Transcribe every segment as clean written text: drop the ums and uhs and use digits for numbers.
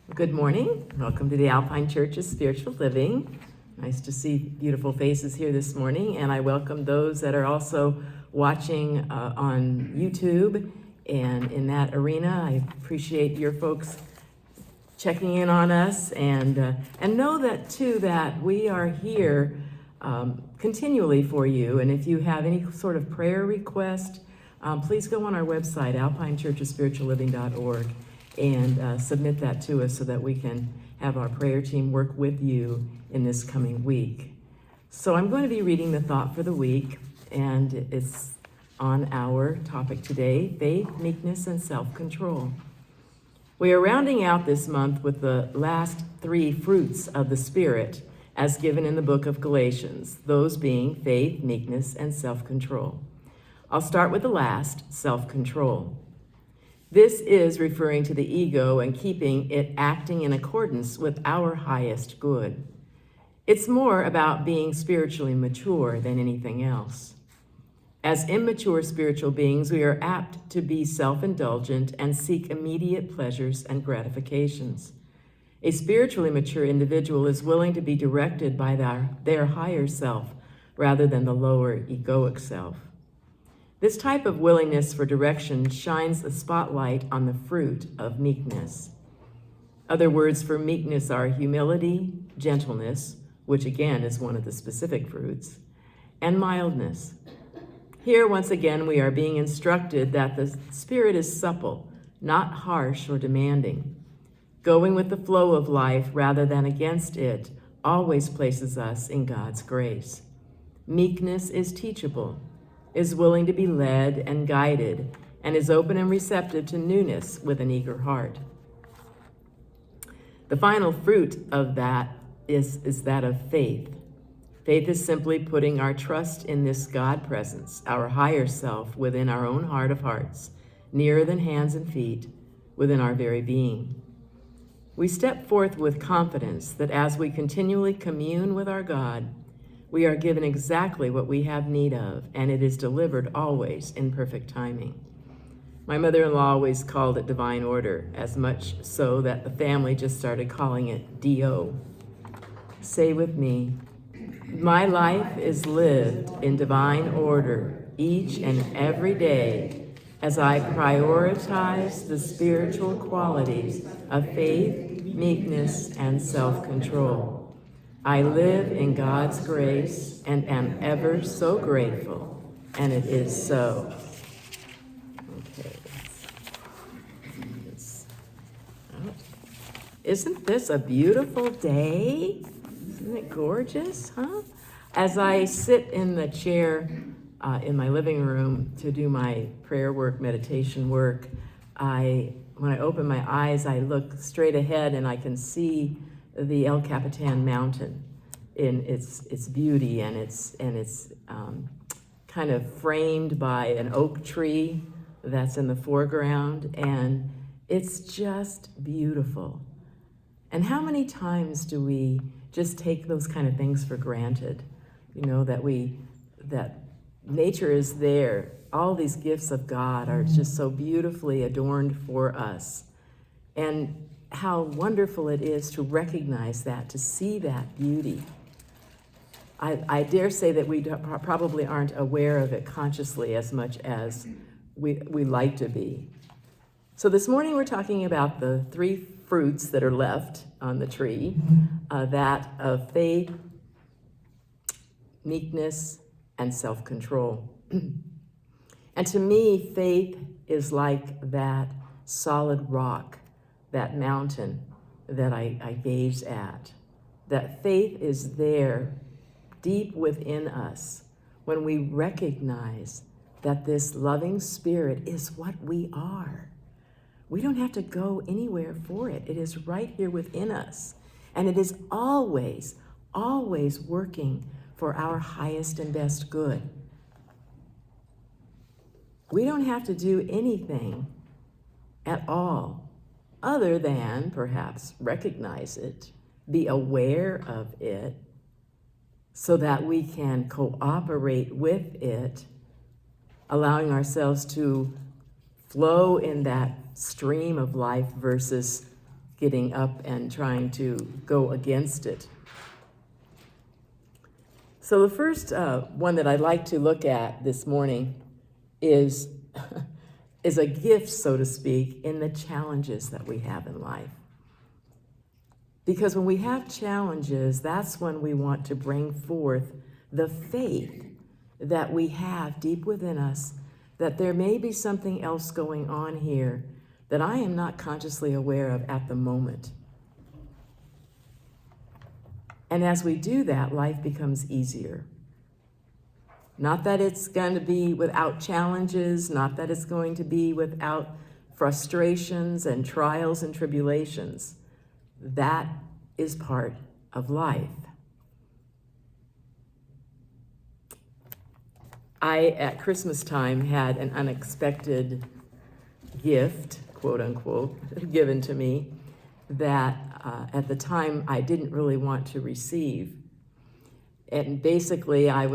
Good morning. Welcome to the Alpine Church's Spiritual Living. Nice to see beautiful faces here this morning, and I welcome those that are also watching on YouTube and in that arena. I appreciate your folks checking in on us, and know that too that we are here continually for you. And if you have any sort of prayer request, please go on our website, alpinechurchespiritualliving.org, and submit that to us so that we can have our prayer team work with you in this coming week. So I'm going to be reading the thought for the week, and it's on our topic today, faith, meekness, and self-control. We are rounding out this month with the last three fruits of the Spirit as given in the book of Galatians, those being faith, meekness, and self-control. I'll start with the last, self-control. This is referring to the ego and keeping it acting in accordance with our highest good. It's more about being spiritually mature than anything else. As immature spiritual beings, we are apt to be self-indulgent and seek immediate pleasures and gratifications. A spiritually mature individual is willing to be directed by their higher self rather than the lower egoic self. This type of willingness for direction shines the spotlight on the fruit of meekness. Other words for meekness are humility, gentleness, which again is one of the specific fruits, and mildness. Here, once again, we are being instructed that the Spirit is supple, not harsh or demanding. Going with the flow of life rather than against it always places us in God's grace. Meekness is teachable, is willing to be led and guided, and is open and receptive to newness with an eager heart. The final fruit of that is that of faith. Faith is simply putting our trust in this God presence, our higher self, within our own heart of hearts, nearer than hands and feet, within our very being. We step forth with confidence that as we continually commune with our God, we are given exactly what we have need of, and it is delivered always in perfect timing. My mother-in-law always called it divine order, as much so that the family just started calling it D.O. Say with me, my life is lived in divine order each and every day as I prioritize the spiritual qualities of faith, meekness, and self-control. I live in God's grace and am ever so grateful, and it is so. Okay. Isn't this a beautiful day? Isn't it gorgeous, huh? As I sit in the chair in my living room to do my prayer work, meditation work, when I open my eyes, I look straight ahead and I can see the El Capitan Mountain in its beauty, and it's kind of framed by an oak tree that's in the foreground, and it's just beautiful. And how many times do we just take those kind of things for granted? You know, that nature is there. All these gifts of God are just so beautifully adorned for us. And how wonderful it is to recognize that, to see that beauty. I dare say that we probably aren't aware of it consciously as much as we like to be. So this morning we're talking about the three fruits that are left on the tree, that of faith, meekness, and self-control. And to me, faith is like that solid rock, that mountain that I gaze at. That faith is there deep within us when we recognize that this loving Spirit is what we are. We don't have to go anywhere for it. It is right here within us. And it is always, always working for our highest and best good. We don't have to do anything at all other than perhaps recognize it, be aware of it, so that we can cooperate with it, allowing ourselves to flow in that stream of life versus getting up and trying to go against it. So the first one that I'd like to look at this morning is a gift, so to speak, in the challenges that we have in life. Because when we have challenges, that's when we want to bring forth the faith that we have deep within us, that there may be something else going on here that I am not consciously aware of at the moment. And as we do that, life becomes easier. Not that it's going to be without challenges, not that it's going to be without frustrations and trials and tribulations. That is part of life. I, at Christmas time, had an unexpected gift, quote unquote, given to me that at the time I didn't really want to receive. And basically I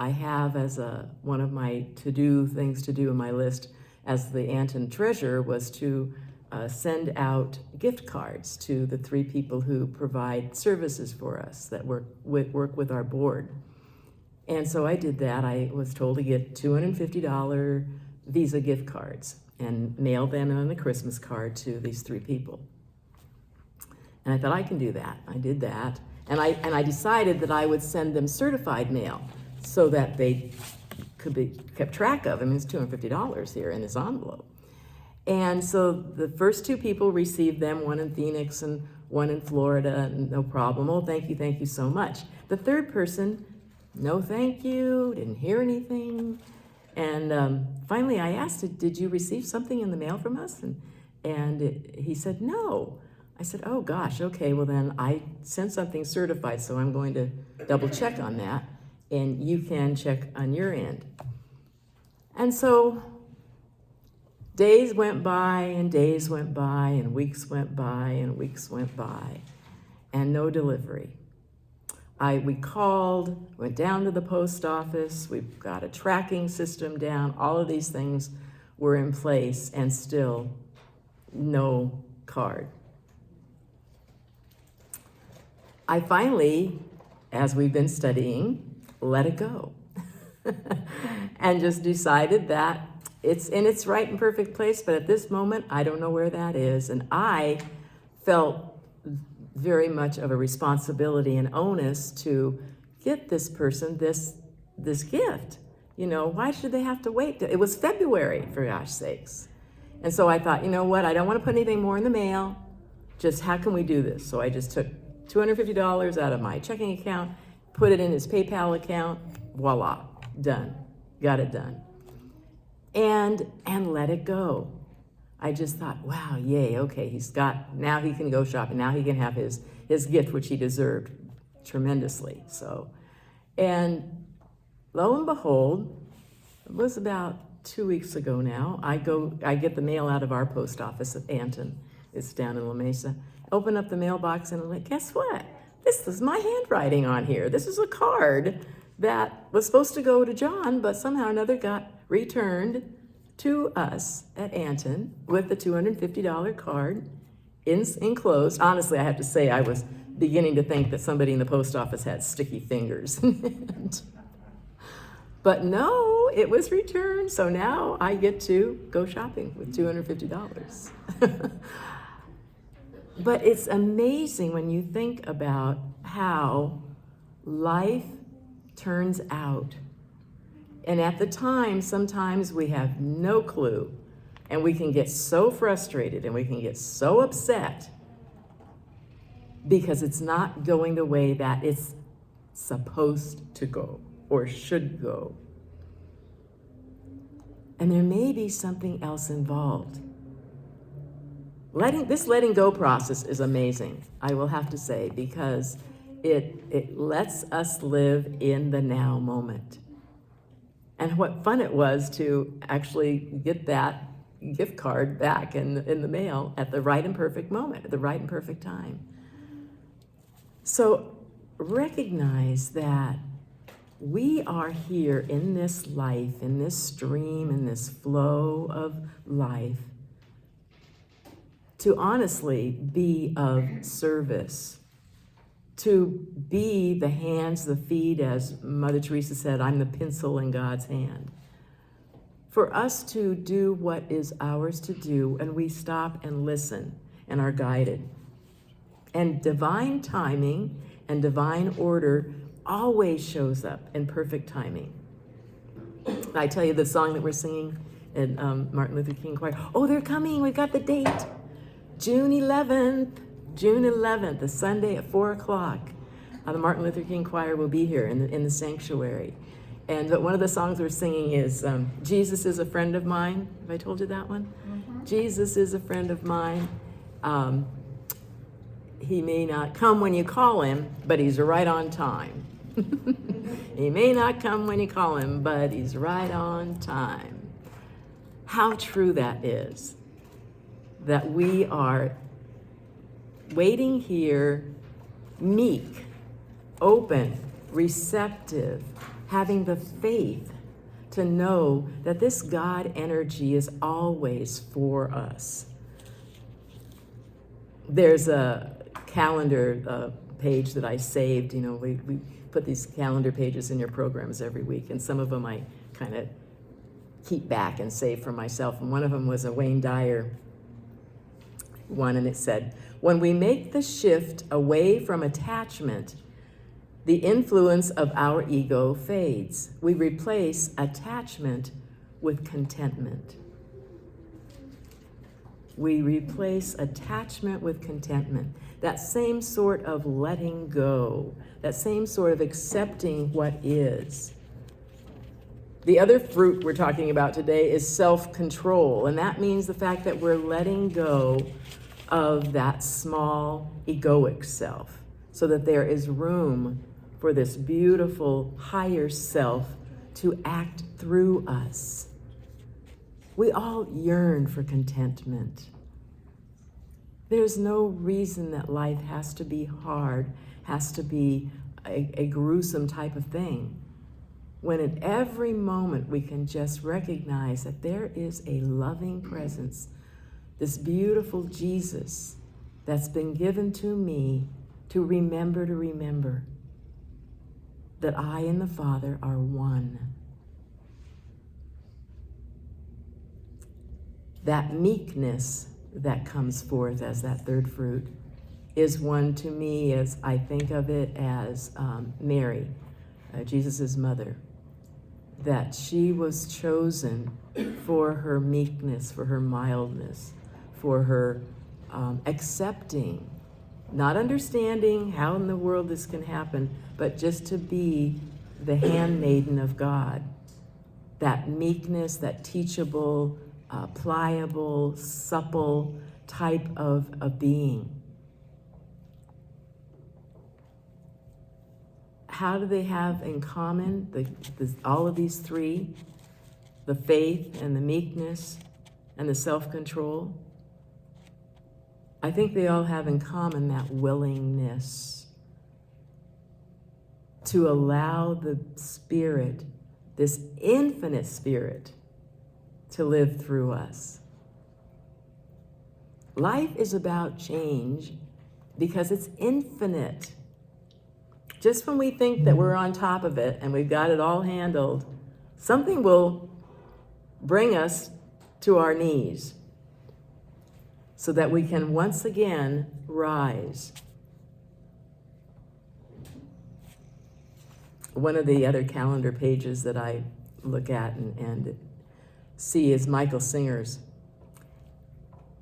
have as one of my things to do in my list as the Anton treasurer was to send out gift cards to the 3 people who provide services for us that work with our board. And so I did that. I was told to get $250 Visa gift cards and mail them on a Christmas card to these 3 people. And I thought, I can do that. I did that. And I decided that I would send them certified mail so that they could be kept track of. I mean, it's $250 here in this envelope. And so the first 2 people received them, one in Phoenix and one in Florida, and no problem. Oh, thank you so much. The 3rd person, no thank you, didn't hear anything. And finally I asked, did you receive something in the mail from us? And he said, no. I said, oh gosh, okay, well then I sent something certified, so I'm going to double check on that, and you can check on your end. And so days went by, and days went by, and weeks went by, and weeks went by, and no delivery. We called, went down to the post office, we've got a tracking system down, all of these things were in place, and still no card. I finally, as we've been studying, let it go and just decided that it's in its right and perfect place, but at this moment, I don't know where that is. And I felt very much of a responsibility and onus to get this person this gift. You know, why should they have to wait? It was February, for gosh sakes. And so I thought, you know what, I don't want to put anything more in the mail. Just how can we do this? So I just took $250 out of my checking account, put it in his PayPal account, voila, done, got it done. And let it go. I just thought, wow, yay, okay, now he can go shopping, now he can have his gift, which he deserved tremendously. So, and lo and behold, it was about 2 weeks ago now, I get the mail out of our post office at Anton, it's down in La Mesa, open up the mailbox and I'm like, guess what? This is my handwriting on here. This is a card that was supposed to go to John, but somehow or another got returned to us at Anton with the $250 card enclosed. Honestly, I have to say, I was beginning to think that somebody in the post office had sticky fingers. But no, it was returned, so now I get to go shopping with $250. But it's amazing when you think about how life turns out. And at the time, sometimes we have no clue, and we can get so frustrated and we can get so upset because it's not going the way that it's supposed to go or should go. And there may be something else involved. This letting go process is amazing, I will have to say, because it lets us live in the now moment. And what fun it was to actually get that gift card back in the mail at the right and perfect moment, at the right and perfect time. So recognize that we are here in this life, in this stream, in this flow of life, to honestly be of service, to be the hands, the feet, as Mother Teresa said, I'm the pencil in God's hand. For us to do what is ours to do, and we stop and listen and are guided. And divine timing and divine order always shows up in perfect timing. I tell you the song that we're singing at Martin Luther King Choir. Oh, they're coming. We've got the date. June 11th, a Sunday at 4 o'clock. The Martin Luther King Choir will be here in the sanctuary. And one of the songs we're singing is Jesus is a Friend of Mine. Have I told you that one? Mm-hmm. Jesus is a friend of mine. He may not come when you call him, but he's right on time. He may not come when you call him, but he's right on time. How true that is, that we are waiting here, meek, open, receptive, having the faith to know that this God energy is always for us. There's a calendar page that I saved. You know, we put these calendar pages in your programs every week, and some of them I kind of keep back and save for myself. And one of them was a Wayne Dyer one, and it said, when we make the shift away from attachment, the influence of our ego fades. We replace attachment with contentment. We replace attachment with contentment. That same sort of letting go, that same sort of accepting what is. The other fruit we're talking about today is self-control, and that means the fact that we're letting go of that small egoic self so that there is room for this beautiful higher self to act through us. We all yearn for contentment. There's no reason that life has to be hard, has to be a gruesome type of thing, when at every moment we can just recognize that there is a loving presence, this beautiful Jesus that's been given to me to remember that I and the Father are one. That meekness that comes forth as that third fruit is one to me, as I think of it, as Mary, Jesus' mother, that she was chosen for her meekness, for her mildness, for her accepting, not understanding how in the world this can happen, but just to be the handmaiden of God. That meekness, that teachable, pliable, supple type of being. How do they have in common all of these three? The faith and the meekness and the self-control? I think they all have in common that willingness to allow the Spirit, this infinite Spirit, to live through us. Life is about change because it's infinite. Just when we think that we're on top of it and we've got it all handled, something will bring us to our knees so that we can once again rise. One of the other calendar pages that I look at and see is Michael Singer's.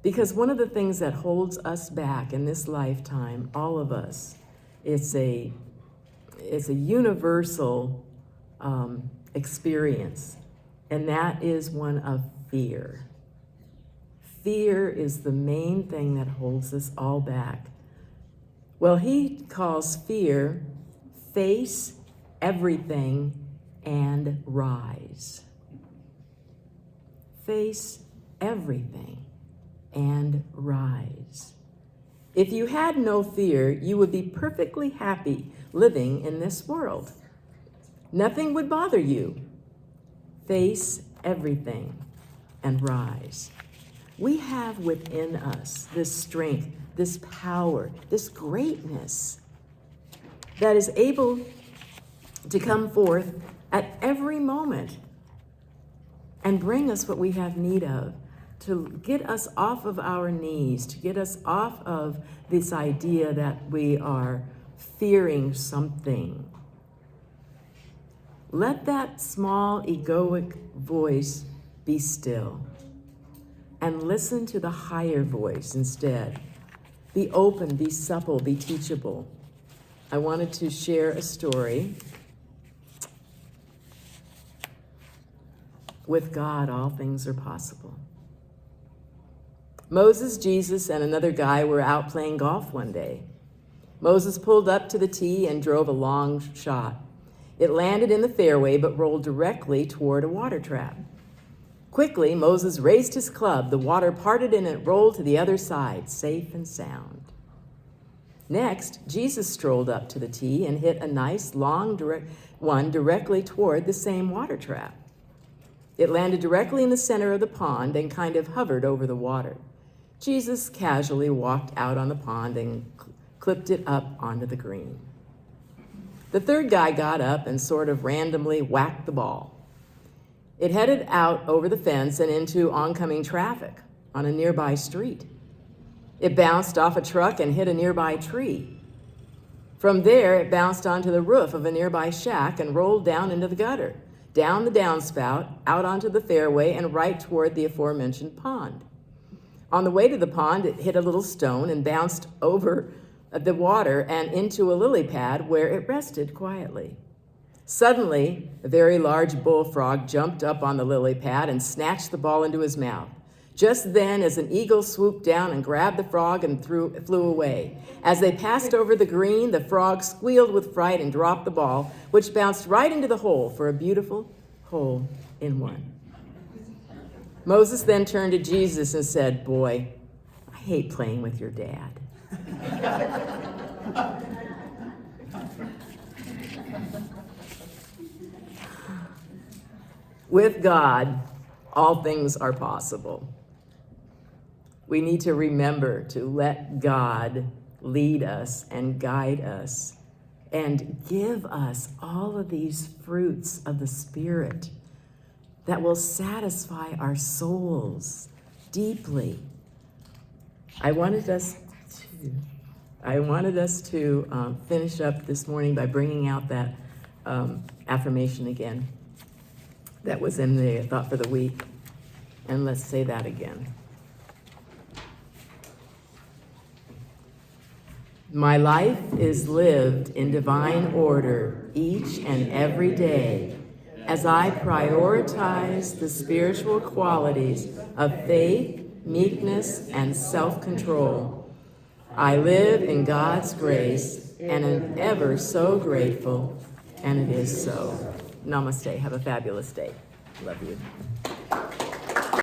Because one of the things that holds us back in this lifetime, all of us, it's a universal experience, and that is one of fear. Fear is the main thing that holds us all back. Well, he calls fear face everything and rise. Face everything and rise. If you had no fear, you would be perfectly happy living in this world. Nothing would bother you. Face everything and rise. We have within us this strength, this power, this greatness that is able to come forth at every moment and bring us what we have need of, to get us off of our knees, to get us off of this idea that we are fearing something. Let that small egoic voice be still and listen to the higher voice instead. Be open, be supple, be teachable. I wanted to share a story. With God, all things are possible. Moses, Jesus, and another guy were out playing golf one day. Moses pulled up to the tee and drove a long shot. It landed in the fairway but rolled directly toward a water trap. Quickly, Moses raised his club. The water parted and it rolled to the other side, safe and sound. Next, Jesus strolled up to the tee and hit a nice, long one directly toward the same water trap. It landed directly in the center of the pond and kind of hovered over the water. Jesus casually walked out on the pond and clipped it up onto the green. The third guy got up and sort of randomly whacked the ball. It headed out over the fence and into oncoming traffic on a nearby street. It bounced off a truck and hit a nearby tree. From there, it bounced onto the roof of a nearby shack and rolled down into the gutter, down the downspout, out onto the fairway, and right toward the aforementioned pond. On the way to the pond, it hit a little stone and bounced over the water and into a lily pad where it rested quietly. Suddenly, a very large bullfrog jumped up on the lily pad and snatched the ball into his mouth. Just then, as an eagle swooped down and grabbed the frog and flew away. As they passed over the green, the frog squealed with fright and dropped the ball, which bounced right into the hole for a beautiful hole in one. Moses then turned to Jesus and said, "Boy, I hate playing with your dad." With God, all things are possible. We need to remember to let God lead us and guide us and give us all of these fruits of the Spirit that will satisfy our souls deeply. I wanted us to finish up this morning by bringing out that affirmation again that was in the thought for the week. And let's say that again. My life is lived in divine order each and every day as I prioritize the spiritual qualities of faith, meekness, and self-control. I live in God's grace and am ever so grateful, and it is so. Namaste. Have a fabulous day. Love you.